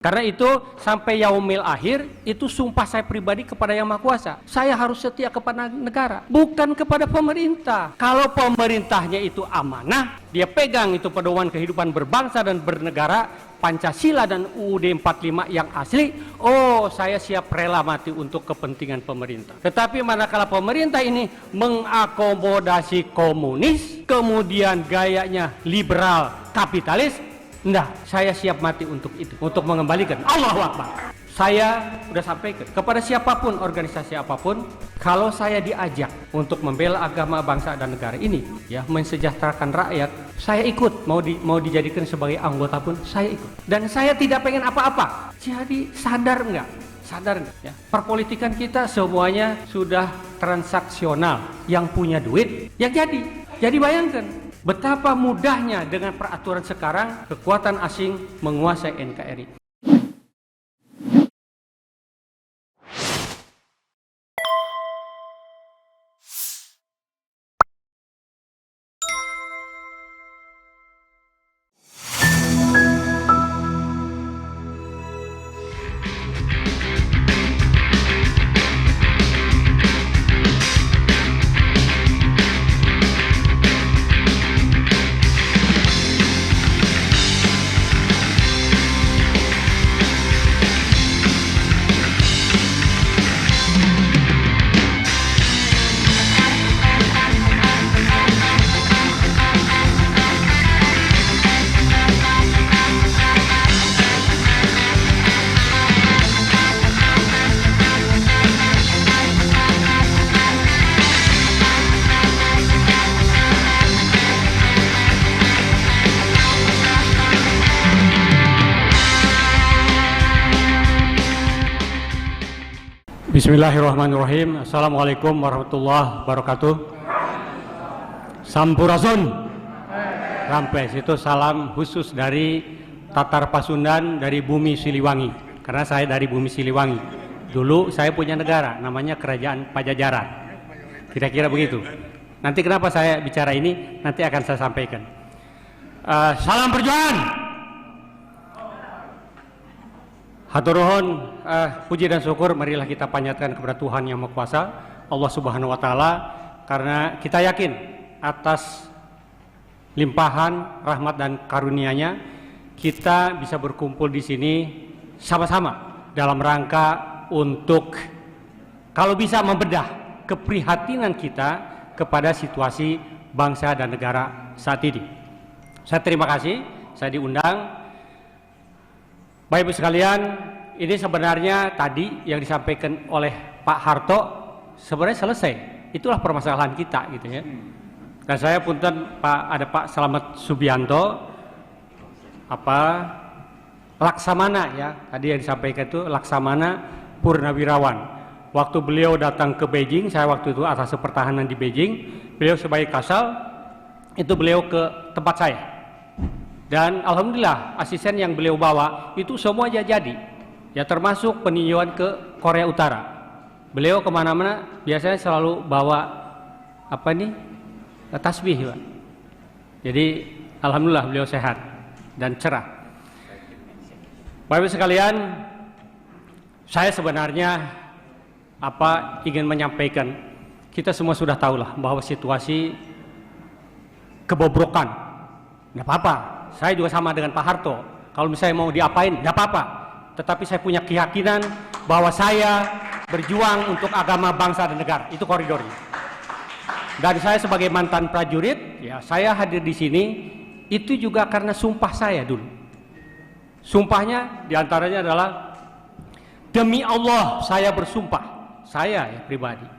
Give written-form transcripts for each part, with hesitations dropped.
Karena itu sampai yaumil akhir itu sumpah saya pribadi kepada Yang Maha Kuasa. Saya harus setia kepada negara, bukan kepada pemerintah. Kalau pemerintahnya itu amanah, dia pegang itu pedoman kehidupan berbangsa dan bernegara, Pancasila dan UUD 45 yang asli, oh saya siap rela mati untuk kepentingan pemerintah. Tetapi manakala pemerintah ini mengakomodasi komunis, kemudian gayanya liberal kapitalis, nah, saya siap mati untuk itu, untuk mengembalikan. Allahu Akbar. Saya sudah sampaikan kepada siapapun, organisasi apapun, kalau saya diajak untuk membela agama, bangsa dan negara ini, ya, mensejahterakan rakyat, saya ikut. Mau dijadikan sebagai anggota pun saya ikut. Dan saya tidak pengen apa-apa. Jadi sadar enggak? Sadar enggak? Ya? Perpolitikan kita semuanya sudah transaksional. Yang punya duit, yang jadi. Jadi bayangkan betapa mudahnya dengan peraturan sekarang kekuatan asing menguasai NKRI. Bismillahirrahmanirrahim. Assalamualaikum warahmatullahi wabarakatuh. Sampurasun. Rampes itu salam khusus dari Tatar Pasundan, dari bumi Siliwangi. Karena saya dari bumi Siliwangi. Dulu saya punya negara, namanya Kerajaan Pajajaran. Kira-kira begitu. Nanti kenapa saya bicara ini, nanti akan saya sampaikan. Salam perjuangan. Hatur nuhun, puji dan syukur marilah kita panjatkan kepada Tuhan Yang Maha Kuasa, Allah Subhanahu wa taala, karena kita yakin atas limpahan rahmat dan karunia-Nya kita bisa berkumpul di sini sama-sama dalam rangka untuk kalau bisa membedah keprihatinan kita kepada situasi bangsa dan negara saat ini. Saya terima kasih, saya diundang. Bapak Ibu sekalian, ini sebenarnya tadi yang disampaikan oleh Pak Harto sebenarnya selesai. Itulah permasalahan kita gitu ya. Dan saya punten ada Pak Slamet Subianto, Laksamana ya, tadi yang disampaikan itu Laksamana Purnawirawan. Waktu beliau datang ke Beijing, saya waktu itu atas pertahanan di Beijing, beliau sebagai Kasal, itu beliau ke tempat saya. Dan alhamdulillah asisten yang beliau bawa itu semua jadi, ya termasuk peninjauan ke Korea Utara. Beliau kemana-mana biasanya selalu bawa tasbih, Pak. Jadi alhamdulillah beliau sehat dan cerah. Bapak Ibu sekalian, saya sebenarnya ingin menyampaikan, kita semua sudah tahulah bahwa situasi kebobrokan, nggak apa-apa. Saya juga sama dengan Pak Harto. Kalau misalnya mau diapain, tidak apa-apa. Tetapi saya punya keyakinan bahwa saya berjuang untuk agama, bangsa, dan negara. Itu koridornya. Dan saya sebagai mantan prajurit, ya saya hadir di sini itu juga karena sumpah saya dulu. Sumpahnya diantaranya adalah demi Allah saya bersumpah, saya ya pribadi,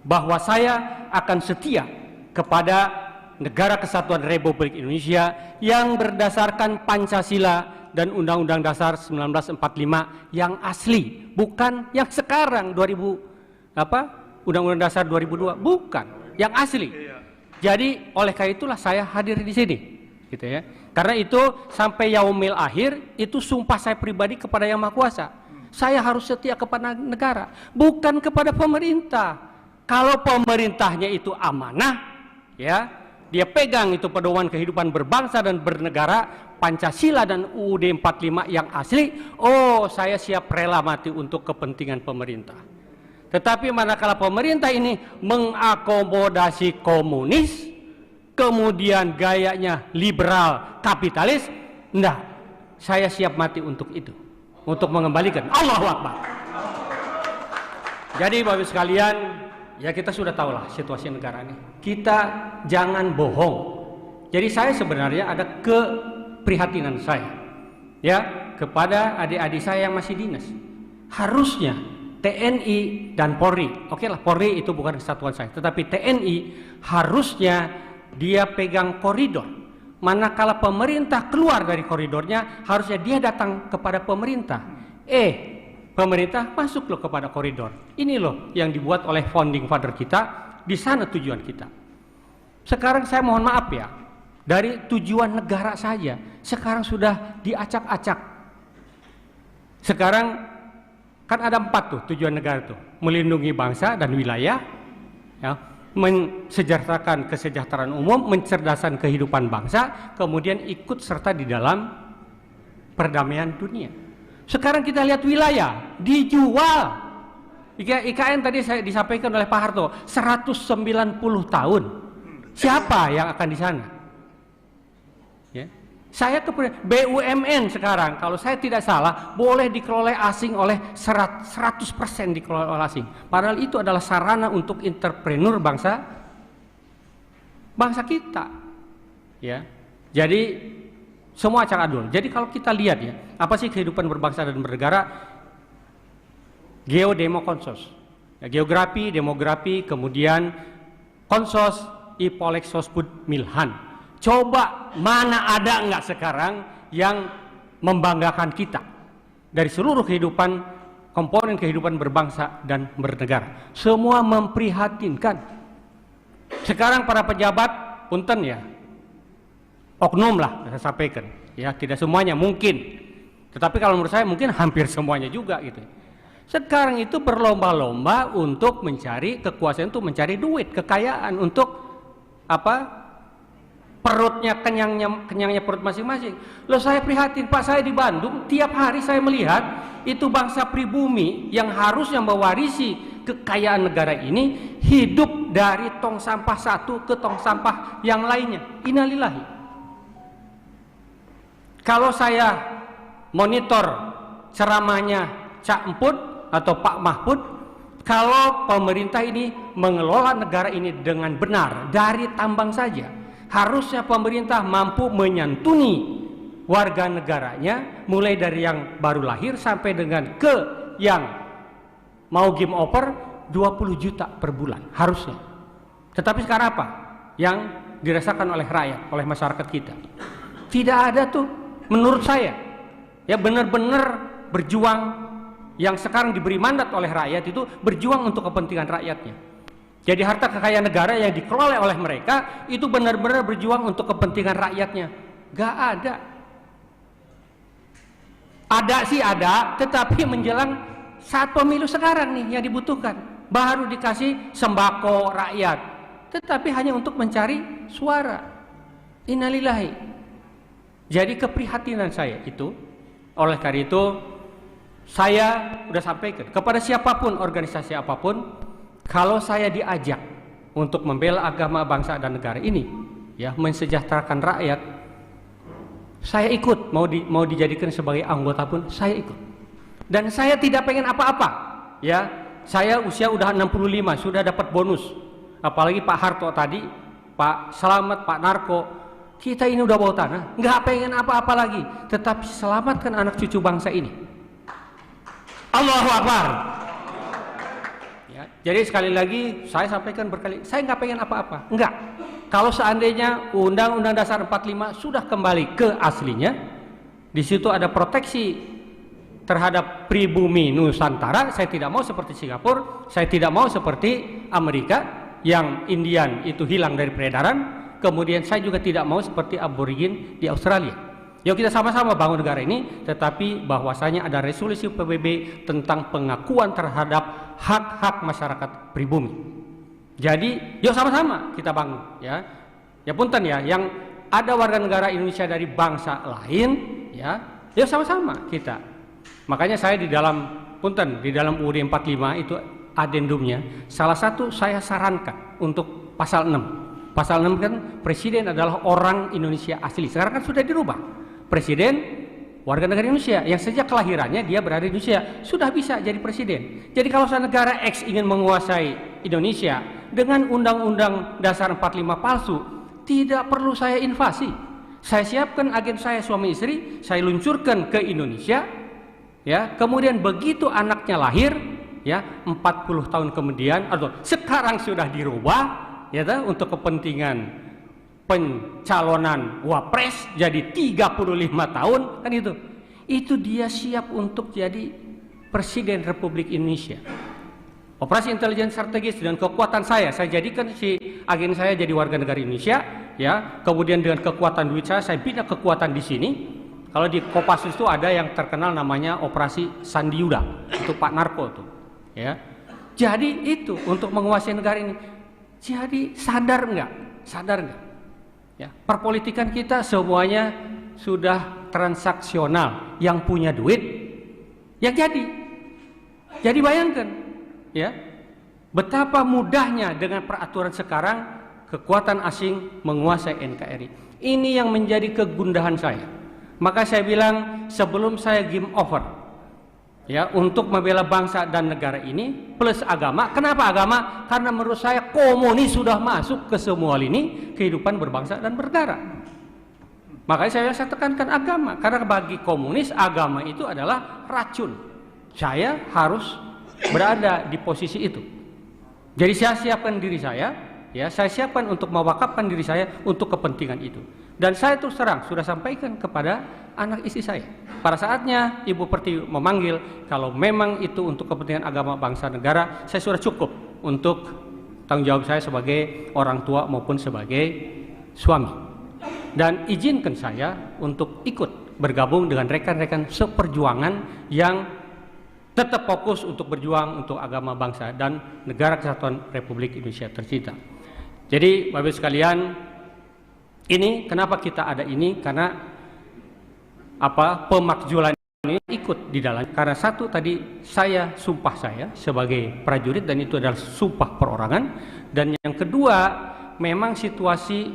bahwa saya akan setia kepada Negara Kesatuan Republik Indonesia yang berdasarkan Pancasila dan Undang-Undang Dasar 1945 yang asli, bukan yang sekarang Undang-Undang Dasar 2002, bukan, yang asli. Jadi oleh karena itulah saya hadir di sini, gitu ya. Karena itu sampai yaumil akhir itu sumpah saya pribadi kepada Yang Maha Kuasa. Saya harus setia kepada negara, bukan kepada pemerintah. Kalau pemerintahnya itu amanah, ya, dia pegang itu pedoman kehidupan berbangsa dan bernegara, Pancasila dan UUD 45 yang asli, oh saya siap rela mati untuk kepentingan pemerintah. Tetapi manakala pemerintah ini mengakomodasi komunis, kemudian gayanya liberal kapitalis, enggak, saya siap mati untuk itu, untuk mengembalikan. Allahu Akbar. Jadi Bapak sekalian, ya kita sudah tahulah situasi negara ini. Kita jangan bohong. Jadi saya sebenarnya ada keprihatinan saya, ya, kepada adik-adik saya yang masih dinas. Harusnya TNI dan Polri, oke lah, Polri itu bukan kesatuan saya, tetapi TNI harusnya dia pegang koridor. Manakala pemerintah keluar dari koridornya, harusnya dia datang kepada pemerintah. Pemerintah masuk loh kepada koridor. Ini loh yang dibuat oleh founding father kita, di sana tujuan kita. Sekarang saya mohon maaf ya, dari tujuan negara saja, sekarang sudah diacak-acak. Sekarang kan ada 4 tuh tujuan negara tuh, melindungi bangsa dan wilayah, ya, mensejahterakan kesejahteraan umum, mencerdaskan kehidupan bangsa, kemudian ikut serta di dalam perdamaian dunia. Sekarang kita lihat wilayah dijual. IKN tadi saya disampaikan oleh Pak Harto 190 tahun. Siapa yang akan di sana? Ya. Saya ke BUMN sekarang, kalau saya tidak salah, boleh dikelola asing oleh 100% dikelola oleh asing. Padahal itu adalah sarana untuk entrepreneur bangsa kita. Ya. Jadi semua acak adul. Jadi kalau kita lihat ya, apa sih kehidupan berbangsa dan bernegara? Geodemokonsos, ya, geografi, demografi, kemudian konsos, ipolexospud milhan. Coba mana ada enggak sekarang yang membanggakan kita dari seluruh kehidupan, komponen kehidupan berbangsa dan bernegara. Semua memprihatinkan. Sekarang para pejabat, punten ya, oknum lah saya sampaikan, ya tidak semuanya mungkin, tetapi kalau menurut saya mungkin hampir semuanya juga gitu. Sekarang itu berlomba-lomba untuk mencari kekuasaan, untuk mencari duit, kekayaan, untuk apa? Perutnya kenyangnya perut masing-masing. Loh saya prihatin Pak, saya di Bandung tiap hari saya melihat itu bangsa pribumi yang harusnya mewarisi kekayaan negara ini hidup dari tong sampah satu ke tong sampah yang lainnya. Innalillahi. Kalau saya monitor ceramahnya Cak Emput atau Pak Mahfud, kalau pemerintah ini mengelola negara ini dengan benar dari tambang saja, harusnya pemerintah mampu menyantuni warga negaranya mulai dari yang baru lahir sampai dengan ke yang mau game over 20 juta per bulan harusnya. Tetapi sekarang apa yang dirasakan oleh rakyat, oleh masyarakat kita? Tidak ada tuh menurut saya, ya benar-benar berjuang. Yang sekarang diberi mandat oleh rakyat itu berjuang untuk kepentingan rakyatnya. Jadi harta kekayaan negara yang dikelola oleh mereka itu benar-benar berjuang untuk kepentingan rakyatnya. Gak ada. Ada sih ada, tetapi menjelang saat pemilu sekarang nih yang dibutuhkan. Baru dikasih sembako rakyat, tetapi hanya untuk mencari suara. Innalillahi. Jadi keprihatinan saya itu, oleh karena itu saya sudah sampaikan kepada siapapun, organisasi apapun, kalau saya diajak untuk membela agama, bangsa dan negara ini, ya mensejahterakan rakyat, saya ikut. Mau dijadikan sebagai anggota pun saya ikut. Dan saya tidak pengen apa-apa. Ya, saya usia udah 65, sudah dapat bonus. Apalagi Pak Harto tadi, Pak Slamet, Pak Narko, kita ini udah bawa tanah, nggak pengen apa-apa lagi. Tetapi selamatkan anak cucu bangsa ini. Allahu Akbar. Ya, jadi sekali lagi saya sampaikan berkali, saya nggak pengen apa-apa, enggak. Kalau seandainya Undang-Undang Dasar 45 sudah kembali ke aslinya, di situ ada proteksi terhadap pribumi Nusantara. Saya tidak mau seperti Singapura, saya tidak mau seperti Amerika yang Indian itu hilang dari peredaran. Kemudian saya juga tidak mau seperti aborigin di Australia. Yuk kita sama-sama bangun negara ini, tetapi bahwasanya ada resolusi PBB tentang pengakuan terhadap hak-hak masyarakat pribumi. Jadi, yuk sama-sama kita bangun, ya. Ya punten ya, yang ada warga negara Indonesia dari bangsa lain, ya, ya sama-sama kita. Makanya saya di dalam di dalam UUD 45 itu adendumnya, salah satu saya sarankan untuk pasal 6. Pasal 6 kan presiden adalah orang Indonesia asli. Sekarang kan sudah dirubah. Presiden warga negara Indonesia yang sejak kelahirannya dia berada di Indonesia sudah bisa jadi presiden. Jadi kalau negara X ingin menguasai Indonesia dengan Undang-Undang Dasar 45 palsu, tidak perlu saya invasi. Saya siapkan agen saya suami istri, saya luncurkan ke Indonesia, ya. Kemudian begitu anaknya lahir, ya, 40 tahun kemudian atau sekarang sudah dirubah, ya, untuk kepentingan pencalonan wapres jadi 35 tahun kan itu dia siap untuk jadi presiden Republik Indonesia. Operasi intelijen strategis dengan kekuatan saya jadikan si agen saya jadi warga negara Indonesia, ya. Kemudian dengan kekuatan duit saya bina kekuatan di sini. Kalau di Kopassus itu ada yang terkenal namanya Operasi Sandiuda, itu Pak Narko tuh, ya. Jadi itu untuk menguasai negara ini. Jadi sadar nggak? Ya, perpolitikan kita semuanya sudah transaksional. Yang punya duit, yang jadi. Jadi bayangkan, ya, betapa mudahnya dengan peraturan sekarang kekuatan asing menguasai NKRI. Ini yang menjadi kegundahan saya. Maka saya bilang sebelum saya game over, ya, untuk membela bangsa dan negara ini plus agama. Kenapa agama? Karena menurut saya komunis sudah masuk ke semua lini kehidupan berbangsa dan bernegara. Makanya saya tekankan agama, karena bagi komunis agama itu adalah racun. Saya harus berada di posisi itu. Jadi saya siapkan diri saya, ya, saya siapkan untuk mewakafkan diri saya untuk kepentingan itu. Dan saya terus terang sudah sampaikan kepada anak istri saya. Pada saatnya Ibu Pertiwi memanggil, kalau memang itu untuk kepentingan agama, bangsa, negara, saya sudah cukup untuk tanggung jawab saya sebagai orang tua maupun sebagai suami. Dan izinkan saya untuk ikut bergabung dengan rekan-rekan seperjuangan yang tetap fokus untuk berjuang untuk agama, bangsa, dan negara kesatuan Republik Indonesia tercinta. Jadi Bapak-Ibu sekalian, ini kenapa kita ada ini, karena pemakzulan ini ikut di dalam. Karena satu tadi saya sumpah saya sebagai prajurit dan itu adalah sumpah perorangan. Dan yang kedua, memang situasi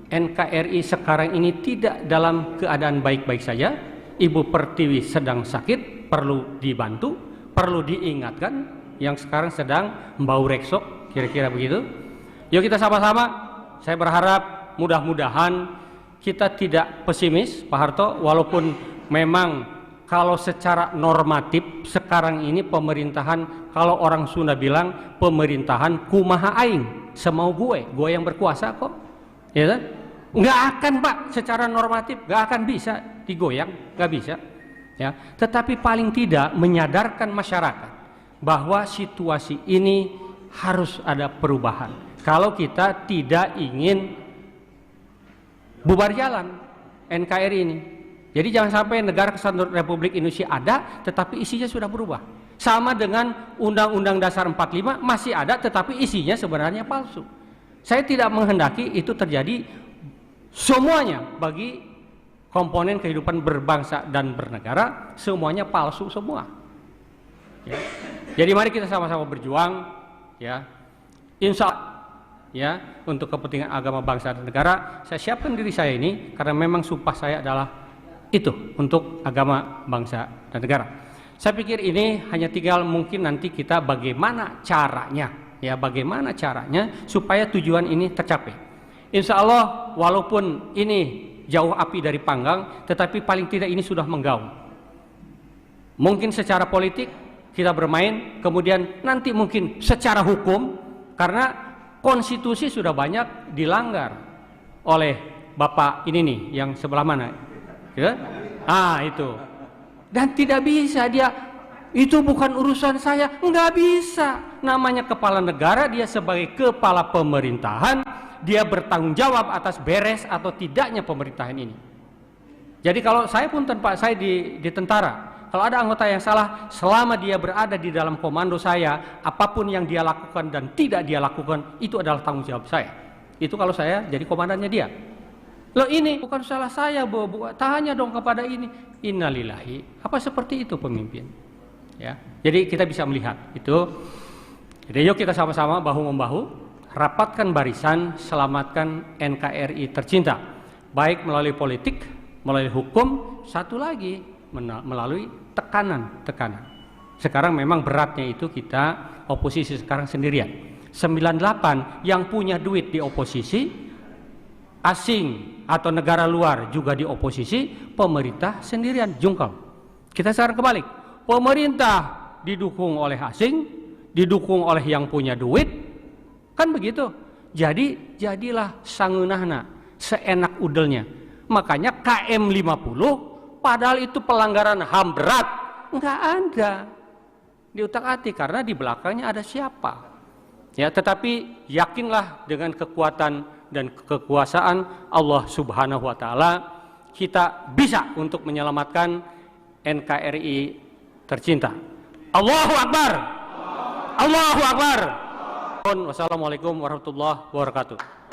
NKRI sekarang ini tidak dalam keadaan baik-baik saja. Ibu Pertiwi sedang sakit, perlu dibantu, perlu diingatkan, yang sekarang sedang bau reksok, kira-kira begitu. Yuk kita sama-sama, saya berharap mudah-mudahan kita tidak pesimis, Pak Harto, walaupun memang kalau secara normatif sekarang ini pemerintahan, kalau orang Sunda bilang pemerintahan kumaha aing, semau gue yang berkuasa kok, ya kan? Nggak akan, Pak, secara normatif nggak akan bisa digoyang, nggak bisa, ya. Tetapi paling tidak menyadarkan masyarakat bahwa situasi ini harus ada perubahan. Kalau kita tidak ingin bubar jalan NKRI ini. Jadi jangan sampai negara kesatuan Republik Indonesia ada tetapi isinya sudah berubah. Sama dengan Undang-Undang Dasar 45 masih ada tetapi isinya sebenarnya palsu. Saya tidak menghendaki itu terjadi semuanya bagi komponen kehidupan berbangsa dan bernegara, semuanya palsu semua. Ya. Jadi mari kita sama-sama berjuang, ya. Insya Allah, ya, untuk kepentingan agama, bangsa dan negara. Saya siapkan diri saya ini karena memang sumpah saya adalah itu untuk agama, bangsa dan negara. Saya pikir ini hanya tinggal mungkin nanti kita bagaimana caranya, ya, bagaimana caranya supaya tujuan ini tercapai. Insya Allah walaupun ini jauh api dari panggang, tetapi paling tidak ini sudah menggaung. Mungkin secara politik kita bermain, kemudian nanti mungkin secara hukum, karena konstitusi sudah banyak dilanggar oleh Bapak ini nih, yang sebelah mana? Ya? Itu. Dan tidak bisa dia, itu bukan urusan saya, nggak bisa. Namanya kepala negara, dia sebagai kepala pemerintahan, dia bertanggung jawab atas beres atau tidaknya pemerintahan ini. Jadi kalau saya pun tanpa saya di tentara, kalau ada anggota yang salah, selama dia berada di dalam komando saya, apapun yang dia lakukan dan tidak dia lakukan, itu adalah tanggung jawab saya. Itu kalau saya jadi komandannya dia. Loh ini bukan salah saya, Bu. Tanya dong kepada ini. Innalillahi. Apa seperti itu pemimpin? Ya. Jadi kita bisa melihat itu. Jadi yuk kita sama-sama bahu-membahu, rapatkan barisan, selamatkan NKRI tercinta. Baik melalui politik, melalui hukum, satu lagi melalui tekanan. Sekarang memang beratnya itu kita oposisi sekarang sendirian. 98 yang punya duit di oposisi, asing atau negara luar juga di oposisi, pemerintah sendirian jungkel. Kita sekarang kebalik, pemerintah didukung oleh asing, didukung oleh yang punya duit, kan begitu. Jadi jadilah sangeunahna, seenak udelnya. Makanya KM 50 padahal itu pelanggaran HAM berat, enggak ada di utak-atik karena di belakangnya ada siapa. Ya, tetapi yakinlah dengan kekuatan dan kekuasaan Allah Subhanahu wa taala kita bisa untuk menyelamatkan NKRI tercinta. Allahu Akbar. Allahu Akbar. Wassalamualaikum warahmatullahi wabarakatuh.